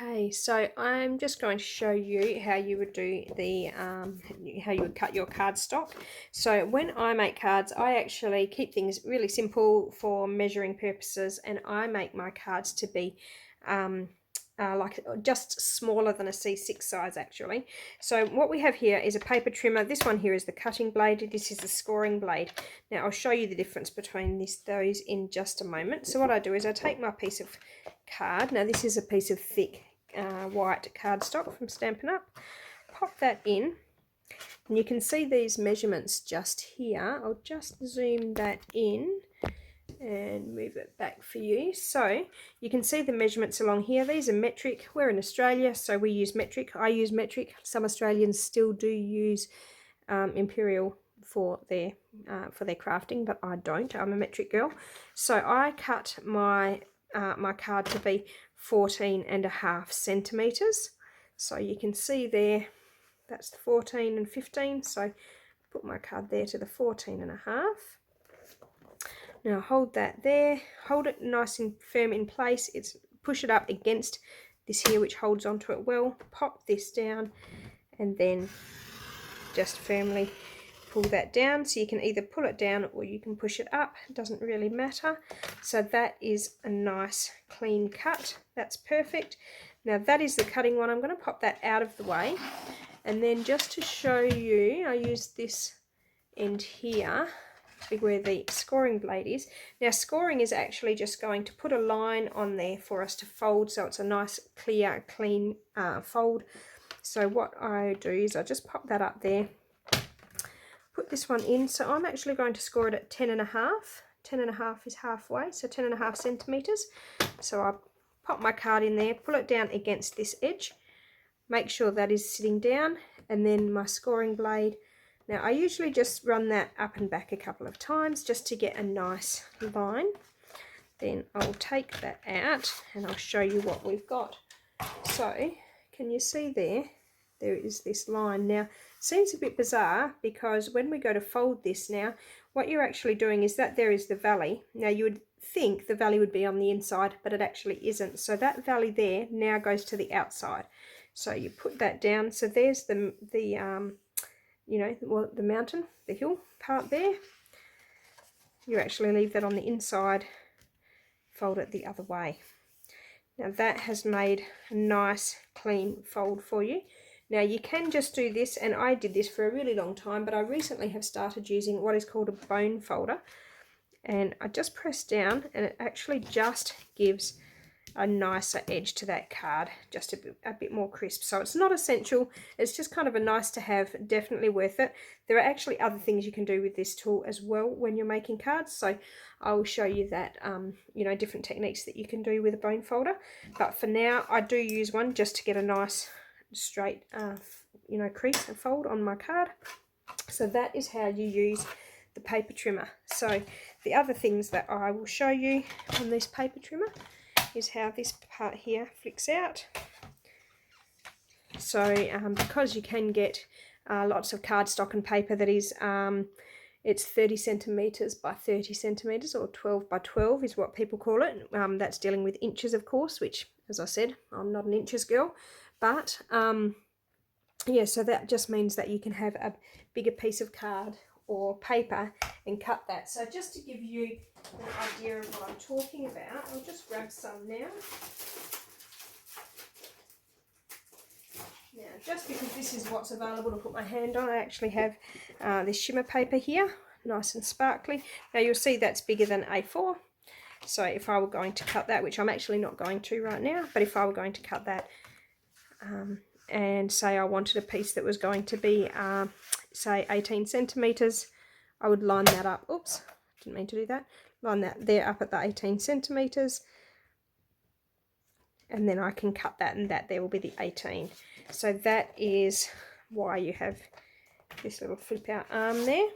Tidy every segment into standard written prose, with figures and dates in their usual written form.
Okay, so I'm just going to show you how you would do the how you would cut your cardstock. So when I make cards, I actually keep things really simple for measuring purposes, and I make my cards to be like just smaller than a C6 size actually. So what we have here is a paper trimmer. This one here is the cutting blade. This is the scoring blade. Now I'll show you the difference between those in just a moment. So what I do is I take my piece of card. Now this is a piece of thick white cardstock from Stampin' Up. Pop that in, and you can see these measurements just here. I'll just zoom that in and move it back for you. So you can see the measurements along here. These are metric. We're in Australia, so we use metric. I use metric. Some Australians still do use imperial for their crafting, but I don't. I'm a metric girl. So I cut my my card to be 14.5 centimeters. So you can see there, that's the 14 and 15. So put my card there to the 14.5. Now hold that there, hold it nice and firm in place. Push it up against this here, which holds onto it well. Pop this down, and then just firmly pull that down. So you can either pull it down or you can push it up, it doesn't really matter. So that is a nice clean cut. That's perfect. Now that is the cutting one. I'm going to pop that out of the way, and then just to show you, I use this end here where the scoring blade is. Now scoring is actually just going to put a line on there for us to fold, so it's a nice clear clean fold. So what I do is I just pop that up there, put this one in. So I'm actually going to score it at 10.5. 10.5 is halfway, so 10.5 centimeters. So I pop my card in there, pull it down against this edge, make sure that is sitting down, and then my scoring blade. Now I usually just run that up and back a couple of times just to get a nice line. Then I'll take that out and I'll show you what we've got. So can you see there is this line. Now it seems a bit bizarre because when we go to fold this, now what you're actually doing is that there is the valley. Now you would think the valley would be on the inside, but it actually isn't. So that valley there now goes to the outside. So you put that down. So there's the you know, well, the mountain, the hill part there. You actually leave that on the inside, fold it the other way. Now that has made a nice clean fold for you. Now you can just do this, and I did this for a really long time, but I recently have started using what is called a bone folder, and I just press down and it actually just gives a nicer edge to that card, just a bit more crisp. So it's not essential, it's just kind of a nice to have, definitely worth it. There are actually other things you can do with this tool as well when you're making cards, so I will show you that you know, different techniques that you can do with a bone folder. But for now I do use one just to get a nice straight you know, crease and fold on my card. So that is how you use the paper trimmer. So the other things that I will show you on this paper trimmer is how this part here flicks out. So because you can get lots of cardstock and paper that is it's 30 centimeters by 30 centimeters, or 12 by 12 is what people call it. That's dealing with inches, of course, which, as I said, I'm not an inches girl. But yeah, so that just means that you can have a bigger piece of card or paper and cut that. So just to give you an idea of what I'm talking about, I'll just grab some now. Now, just because this is what's available to put my hand on, I actually have this shimmer paper here, nice and sparkly. Now you'll see that's bigger than A4. So if I were going to cut that, which I'm actually not going to right now, but if I were going to cut that and say I wanted a piece that was going to be say 18 centimeters, I would line that up. Oops, didn't mean to do that. Line that there up at the 18 centimeters, and then I can cut that, and that there will be the 18. So that is why you have this little flip out arm there.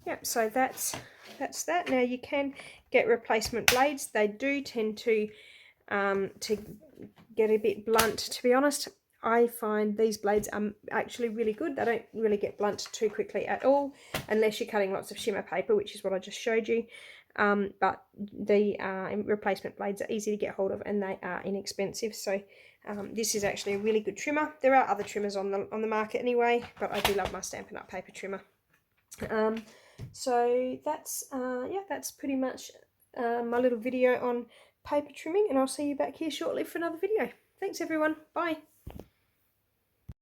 Yep, so that's that. Now you can get replacement blades. They do tend to get a bit blunt. To be honest, I find these blades are actually really good. They don't really get blunt too quickly at all, unless you're cutting lots of shimmer paper, which is what I just showed you. but the replacement blades are easy to get hold of and they are inexpensive. So this is actually a really good trimmer. There are other trimmers on the market anyway, but I do love my Stampin' Up paper trimmer. So that's yeah, that's pretty much my little video on paper trimming, and I'll see you back here shortly for another video. Thanks everyone, bye.